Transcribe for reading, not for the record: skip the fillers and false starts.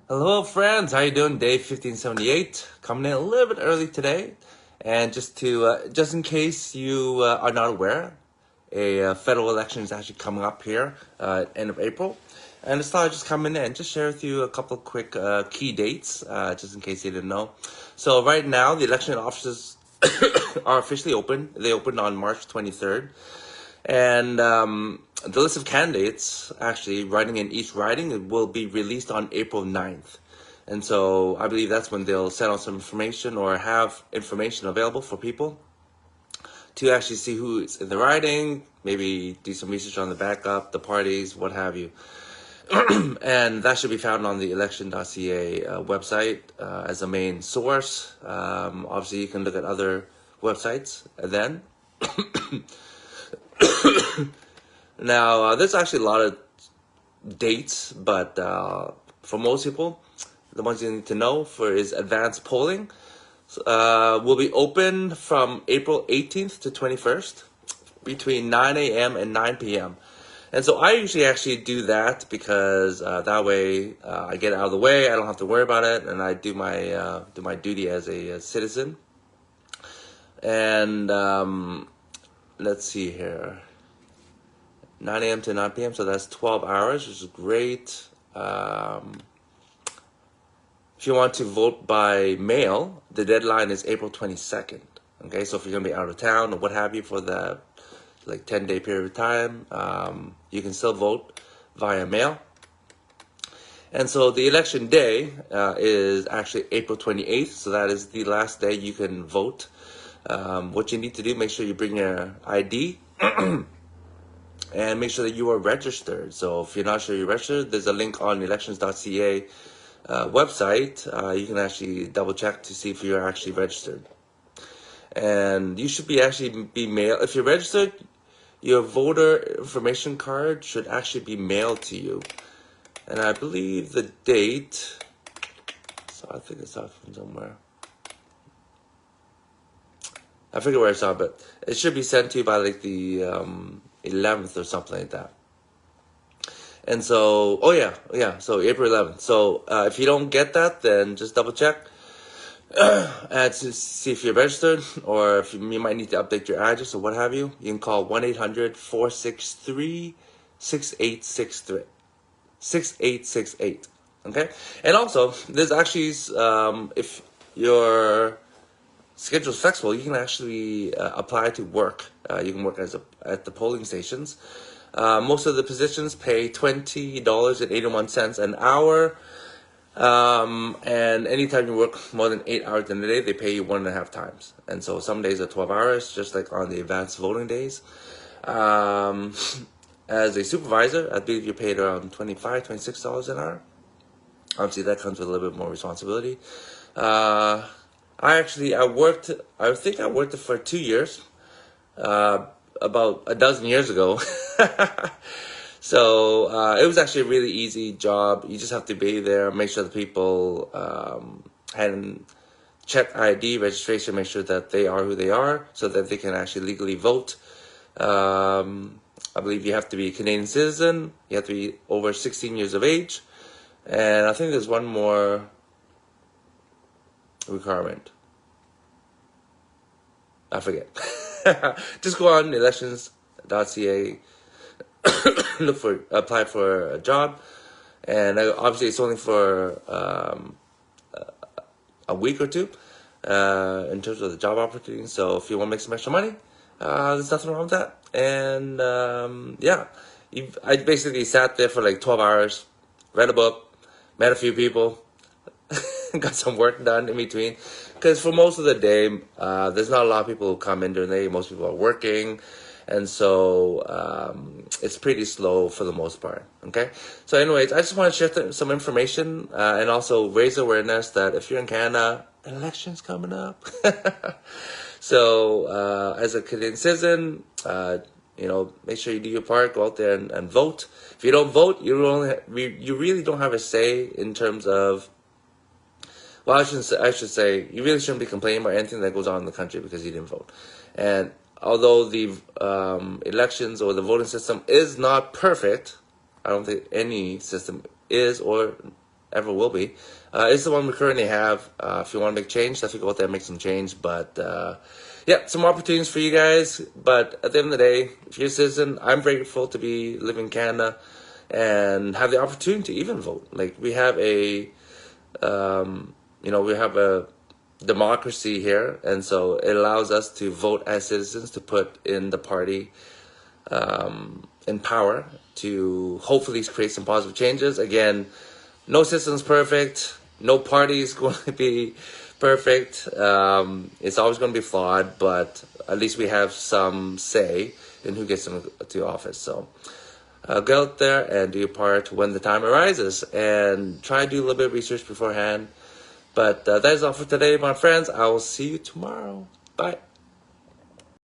Hello, friends. How you doing? Day 1578. Coming in a little bit early today, and just in case you are not aware, a federal election is actually coming up here end of April, and I just thought I'd just come in and just share with you a couple of quick key dates, just in case you didn't know. So right now, the election offices are officially open. They opened on March 23rd. And the list of candidates actually running in each riding will be released on April 9th. And so I believe that's when they'll send out some information or have information available for people to actually see who's in the riding, maybe do some research on the backup, the parties, what have you. And that should be found on the election.ca website as a main source. Obviously, you can look at other websites then. Now, there's actually a lot of dates, but for most people, the ones you need to know for is advanced polling will be open from April 18th to 21st between 9 a.m. and 9 p.m. And so I usually actually do that because that way I get it out of the way. I don't have to worry about it, and I do my duty as a citizen. And let's see here. 9 a.m. to 9 p.m. So that's 12 hours, which is great. If you want to vote by mail, the deadline is April 22nd. Okay, so if you're going to be out of town or what have you for the 10-day period of time, you can still vote via mail. And so the election day is actually April 28th. So that is the last day you can vote. What you need to do, make sure you bring your ID. And make sure that you are registered. So if you're not sure you're registered, there's a link on elections.ca website. You can actually double check to see if you're actually registered. And you should be mailed. If you're registered, your voter information card should actually be mailed to you. And I believe the date, so I think it's out from somewhere. I forget where I saw it, but it should be sent to you by the 11th or something like that. And so, so April 11th. So if you don't get that, then just double check and to see if you're registered, or if you might need to update your address or what have you. You can call 1-800-463-6863. 6868. Okay? And also, there's actually, if your schedule is flexible, you can actually apply to work. You can work at the polling stations. Most of the positions pay $20.81 an hour. And anytime you work more than 8 hours in a day, they pay you 1.5 times. And so some days are 12 hours, just like on the advanced voting days. As a supervisor, I believe you're paid around $25, $26 an hour. Obviously, that comes with a little bit more responsibility. I think I worked it for 2 years, about a dozen years ago. So it was actually a really easy job. You just have to be there, make sure the people had check ID, registration, make sure that they are who they are, so that they can actually legally vote. I believe you have to be a Canadian citizen. You have to be over 16 years of age. And I think there's one more requirement. I forget. Just go on elections.ca, apply for a job, and obviously it's only for a week or two in terms of the job opportunity. So if you want to make some extra money, there's nothing wrong with that. And I basically sat there for 12 hours, read a book, met a few people, got some work done in between. Because for most of the day, there's not a lot of people who come in during the day. Most people are working. And so it's pretty slow for the most part. Okay? So anyways, I just want to share some information and also raise awareness that if you're in Canada, an election's coming up. So as a Canadian citizen, make sure you do your part, go out there and vote. If you don't vote, you really don't have a say in terms of, well, I should say, you really shouldn't be complaining about anything that goes on in the country because you didn't vote. And although the elections or the voting system is not perfect, I don't think any system is or ever will be. It's the one we currently have. If you want to make change, definitely go out there and make some change. But yeah, some opportunities for you guys. But at the end of the day, if you're a citizen, I'm grateful to be living in Canada and have the opportunity to even vote. Like we have a we have a democracy here, and so it allows us to vote as citizens to put in the party in power to hopefully create some positive changes. Again, no system's perfect, no party is going to be perfect. It's always going to be flawed, but at least we have some say in who gets into office. So go out there and do your part when the time arises, and try to do a little bit of research beforehand. But that is all for today, my friends. I will see you tomorrow. Bye.